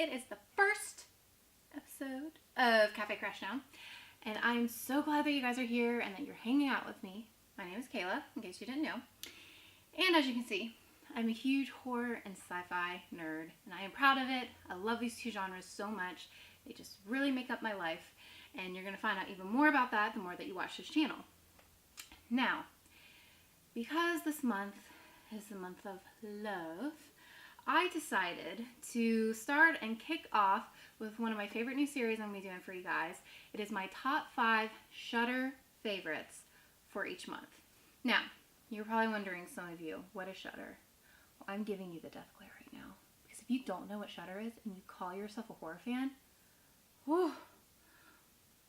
It is the first episode of Cafe Crashdown, and I'm so glad that you guys are here and that you're hanging out with me. My name is Kayla, in case you didn't know. And as you can see, I'm a huge horror and sci-fi nerd, and I am proud of it. I love these two genres so much. They just really make up my life, and you're going to find out even more about that the more that you watch this channel. Now, because this month is the month of love, I decided to start and kick off with one of my favorite new series I'm going to be doing for you guys. It is my top 5 Shudder favorites for each month. Now, you're probably wondering, some of you, what is Shudder? Well, I'm giving you the death glare right now. Because if you don't know what Shudder is and you call yourself a horror fan, whew,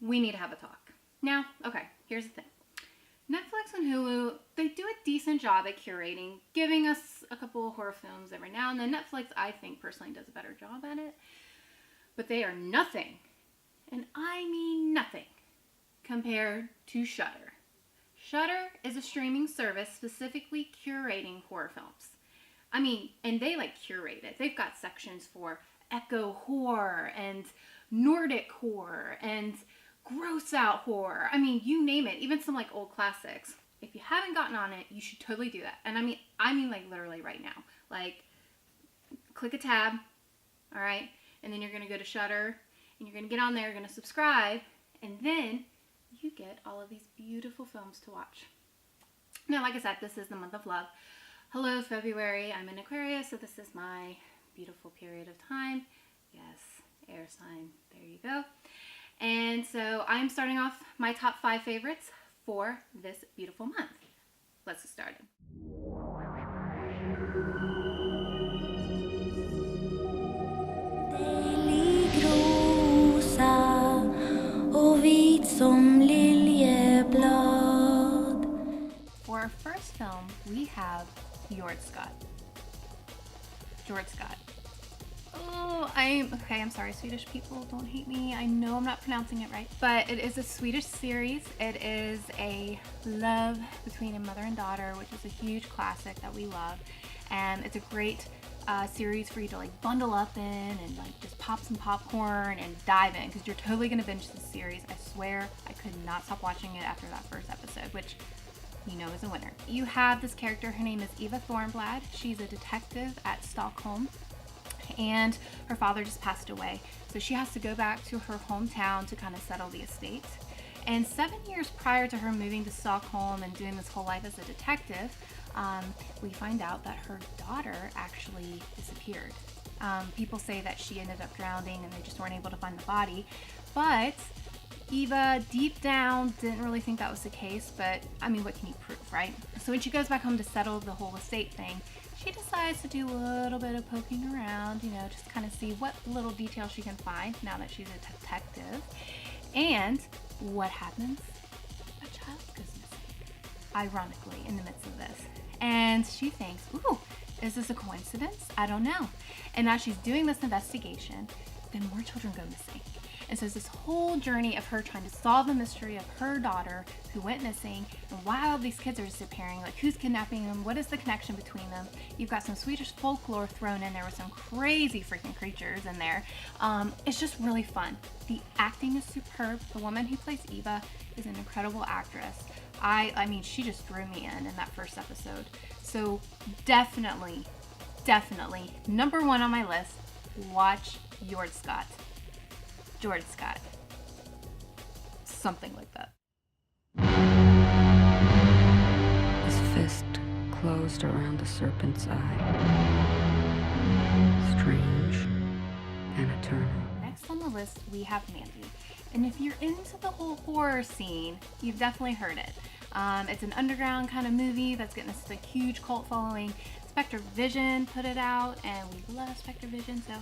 we need to have a talk. Now, okay, here's the thing. Netflix and Hulu, they do a decent job at curating, giving us a couple of horror films every now and then. Netflix, I think, personally does a better job at it. But they are nothing, and I mean nothing, compared to Shudder. Shudder is a streaming service specifically curating horror films. I mean, and they curate it. They've got sections for echo horror and Nordic horror and gross out horror. I mean, you name it, even some old classics. If you haven't gotten on it, you should totally do that. And I mean literally right now. Click a tab, all right? And then you're going to go to Shudder, and you're going to get on there, you're going to subscribe, and then you get all of these beautiful films to watch. Now, like I said, this is the month of love. Hello, February. I'm in Aquarius, so this is my beautiful period of time. Yes, air sign. There you go. And so I'm starting off my top 5 favorites for this beautiful month. Let's get started. For our first film, we have Jordskott. Jordskott. Oh, I'm sorry, Swedish people, don't hate me. I know I'm not pronouncing it right. But it is a Swedish series. It is a love between a mother and daughter, which is a huge classic that we love. And it's a great series for you to bundle up in and just pop some popcorn and dive in, because you're totally going to binge this series. I swear I could not stop watching it after that first episode, which you know is a winner. You have this character, her name is Eva Thornblad. She's a detective at Stockholm, and her father just passed away, so she has to go back to her hometown to kind of settle the estate. And 7 years prior to her moving to Stockholm and doing this whole life as a detective, we find out that her daughter actually disappeared. People say that she ended up drowning and they just weren't able to find the body, but Eva deep down didn't really think that was the case. But I mean, what can you prove, right? So when she goes back home to settle the whole estate thing, she decides to do a little bit of poking around, just kind of see what little details she can find now that she's a detective. And what happens? A child goes missing, ironically, in the midst of this. And she thinks, ooh, is this a coincidence? I don't know. And as she's doing this investigation, then more children go missing. And so it's this whole journey of her trying to solve the mystery of her daughter who went missing, and why all these kids are disappearing, who's kidnapping them, what is the connection between them. You've got some Swedish folklore thrown in there with some crazy freaking creatures in there. It's just really fun. The acting is superb. The woman who plays Eva is an incredible actress. I mean, she just drew me in that first episode. So definitely, number 1 on my list, watch Jordskott. Jordskott. Something like that. His fist closed around the serpent's eye. Strange and eternal. Next on the list, we have Mandy. And if you're into the whole horror scene, you've definitely heard it. It's an underground kind of movie that's getting a huge cult following. Spectre Vision put it out, and we love Spectre Vision, so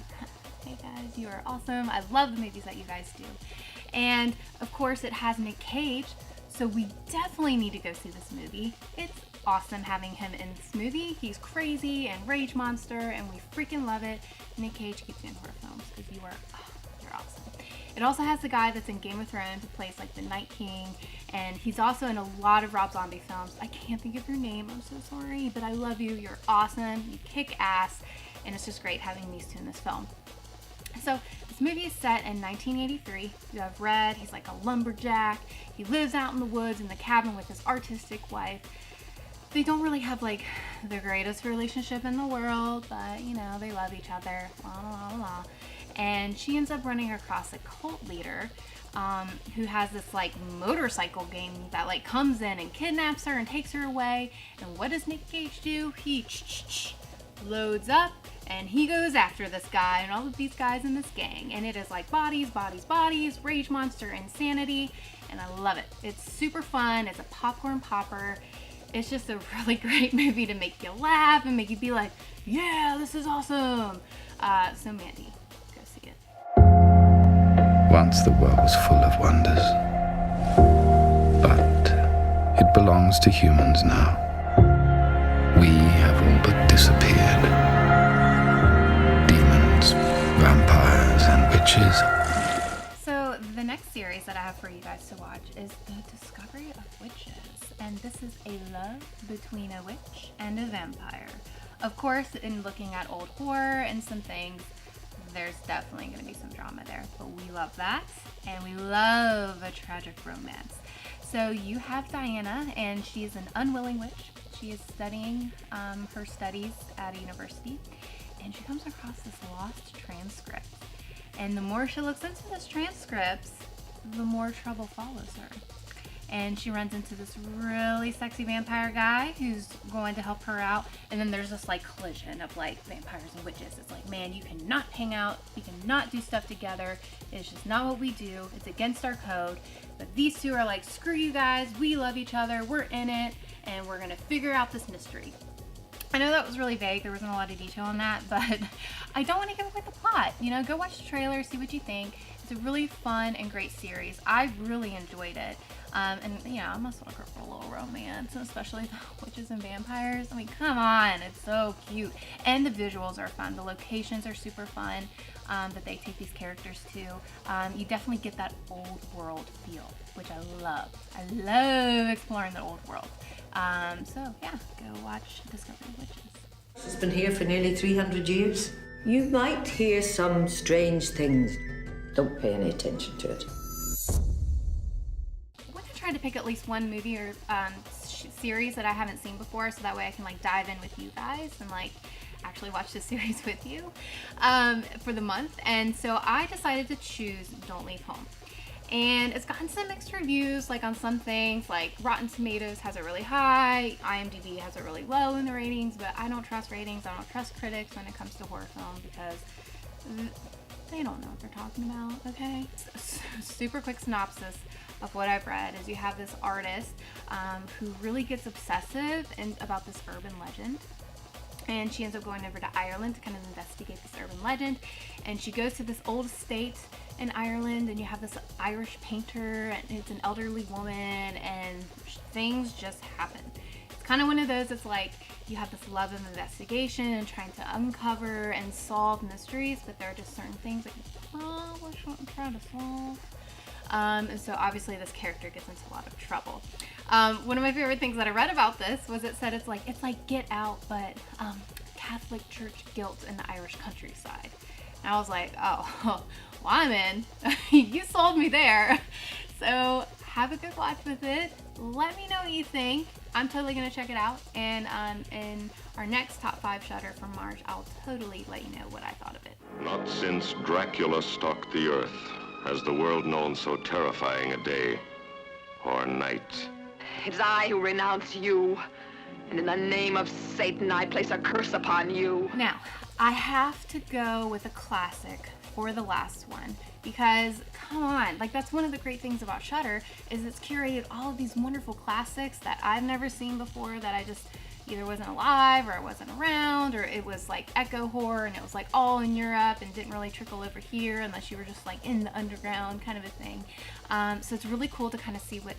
hey guys, you are awesome. I love the movies that you guys do. And of course it has Nick Cage, so we definitely need to go see this movie. It's awesome having him in this movie. He's crazy and rage monster, and we freaking love it. Nick Cage keeps doing horror films because you're awesome. It also has the guy that's in Game of Thrones who plays the Night King, and he's also in a lot of Rob Zombie films. I can't think of your name, I'm so sorry, but I love you. You're awesome, you kick ass, and it's just great having these two in this film. So this movie is set in 1983. You have Red, he's like a lumberjack. He lives out in the woods in the cabin with his artistic wife. They don't really have like the greatest relationship in the world, but you know, they love each other, la la la la. And she ends up running across a cult leader who has this like motorcycle gang that like comes in and kidnaps her and takes her away. And what does Nick Cage do? He loads up and he goes after this guy and all of these guys in this gang. And it is like bodies, bodies, bodies, rage monster insanity. And I love it. It's super fun. It's a popcorn popper. It's just a really great movie to make you laugh and make you be like, yeah, this is awesome. So Mandy, go see it. Once the world was full of wonders, but it belongs to humans now. We have all but disappeared. Demons, vampires, and witches. So the next series that I have for you guys to watch is The Discovery of Witches. And this is a love between a witch and a vampire. Of course, in looking at old horror and some things, there's definitely going to be some drama there. But we love that, and we love a tragic romance. So you have Diana, and she's an unwilling witch. She is studying her studies at a university, and she comes across this lost transcript. And the more she looks into this transcript, the more trouble follows her. And she runs into this really sexy vampire guy who's going to help her out. And then there's this like collision of like vampires and witches. It's like, man, you cannot hang out. You cannot do stuff together. It's just not what we do. It's against our code. But these two are like, screw you guys. We love each other. We're in it. And we're going to figure out this mystery. I know that was really vague. There wasn't a lot of detail on that. But I don't want to give away the plot. You know, go watch the trailer. See what you think. It's a really fun and great series. I really enjoyed it. And yeah, I'm a sucker for a little romance, especially the witches and vampires. I mean, come on, it's so cute. And the visuals are fun. The locations are super fun that they take these characters to. You definitely get that old world feel, which I love. I love exploring the old world. So yeah, go watch Discovery of Witches. It's been here for nearly 300 years. You might hear some strange things. Don't pay any attention to it. To pick at least one movie or series that I haven't seen before, so that way I can like dive in with you guys and like actually watch the series with you for the month. And so I decided to choose Don't Leave Home. And it's gotten some mixed reviews, like on some things, like Rotten Tomatoes has it really high, IMDb has it really low in the ratings, but I don't trust ratings, I don't trust critics when it comes to horror film because they don't know what they're talking about, okay? Super quick synopsis of what I've read is you have this artist who really gets obsessive about this urban legend. And she ends up going over to Ireland to kind of investigate this urban legend. And she goes to this old estate in Ireland, and you have this Irish painter, and it's an elderly woman, and things just happen. It's kind of one of those, it's like you have this love of investigation and trying to uncover and solve mysteries, but there are just certain things that you probably shouldn't try to solve. And so obviously this character gets into a lot of trouble. One of my favorite things that I read about this was it said it's like Get Out, but Catholic Church guilt in the Irish countryside. And I was like, oh, well, I'm in. You sold me there. So have a good watch with it. Let me know what you think. I'm totally going to check it out. And in our next Top 5 Shudder from March, I'll totally let you know what I thought of it. Not since Dracula stalked the earth has the world known so terrifying a day or night. It is I who renounce you, and in the name of Satan, I place a curse upon you. Now, I have to go with a classic for the last one, because, come on, like, that's one of the great things about Shudder, is it's curated all of these wonderful classics that I've never seen before, that I just either wasn't alive or I wasn't around, or it was like echo horror and it was like all in Europe and didn't really trickle over here unless you were just like in the underground kind of a thing. So it's really cool to kind of see what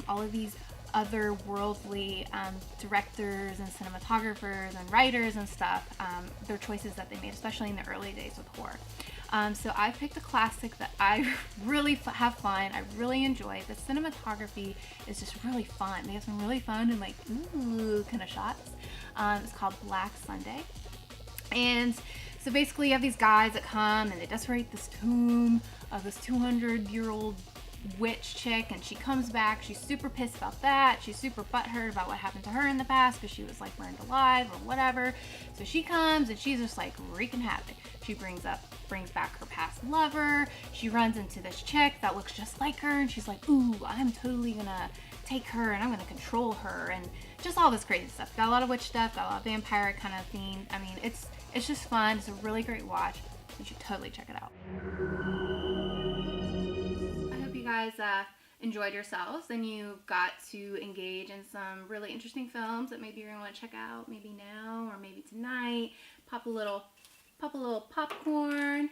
all of these otherworldly directors and cinematographers and writers and stuff, their choices that they made, especially in the early days with horror. So I picked a classic that I really have fun. I really enjoy. The cinematography is just really fun. They have some really fun and like ooh kind of shots. It's called Black Sunday. And so So basically you have these guys that come and they decorate this tomb of this 200-year-old witch chick, and she comes back. She's super pissed about that. She's super butthurt about what happened to her in the past because she was like burned alive or whatever. So she comes and she's just like wreaking havoc. She brings back her past lover. She runs into this chick that looks just like her, and she's like, ooh, I'm totally gonna take her and I'm gonna control her, and just all this crazy stuff. Got a lot of witch stuff, got a lot of vampire kind of theme. I mean, it's just fun. It's a really great watch. You should totally check it out. I hope you guys enjoyed yourselves and you got to engage in some really interesting films that maybe you're gonna want to check out maybe now or maybe tonight. Pop a little popcorn,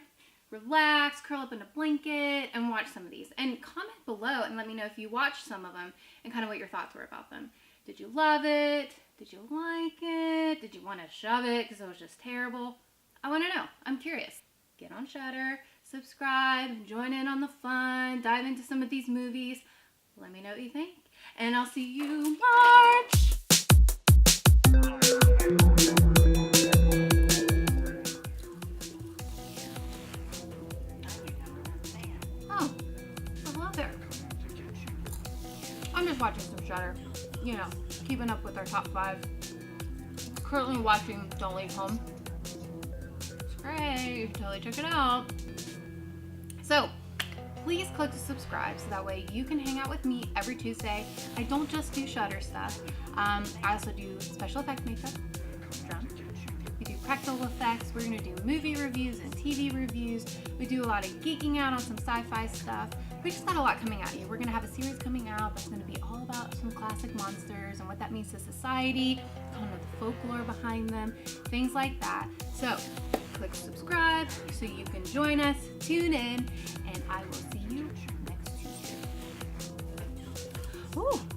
relax, curl up in a blanket, and watch some of these. And comment below and let me know if you watched some of them and kind of what your thoughts were about them. Did you love it? Did you like it? Did you want to shove it because it was just terrible? I want to know. I'm curious. Get on Shudder, subscribe, join in on the fun, dive into some of these movies. Let me know what you think. And I'll see you March! Oh, hello there. I'm just watching some Shudder. You know, keeping up with our top 5. Currently watching Don't Leave Home. It's great. You should totally check it out. So, please click to subscribe so that way you can hang out with me every Tuesday. I don't just do Shudder stuff. I also do special effects makeup, drum. We do practical effects. We're going to do movie reviews and TV reviews. We do a lot of geeking out on some sci-fi stuff. We just got a lot coming at you. We're going to have a series coming out that's going to be all about some classic monsters and what that means to society, kind of the folklore behind them, things like that. So, click subscribe so you can join us, tune in, and I will see you next Tuesday. Ooh.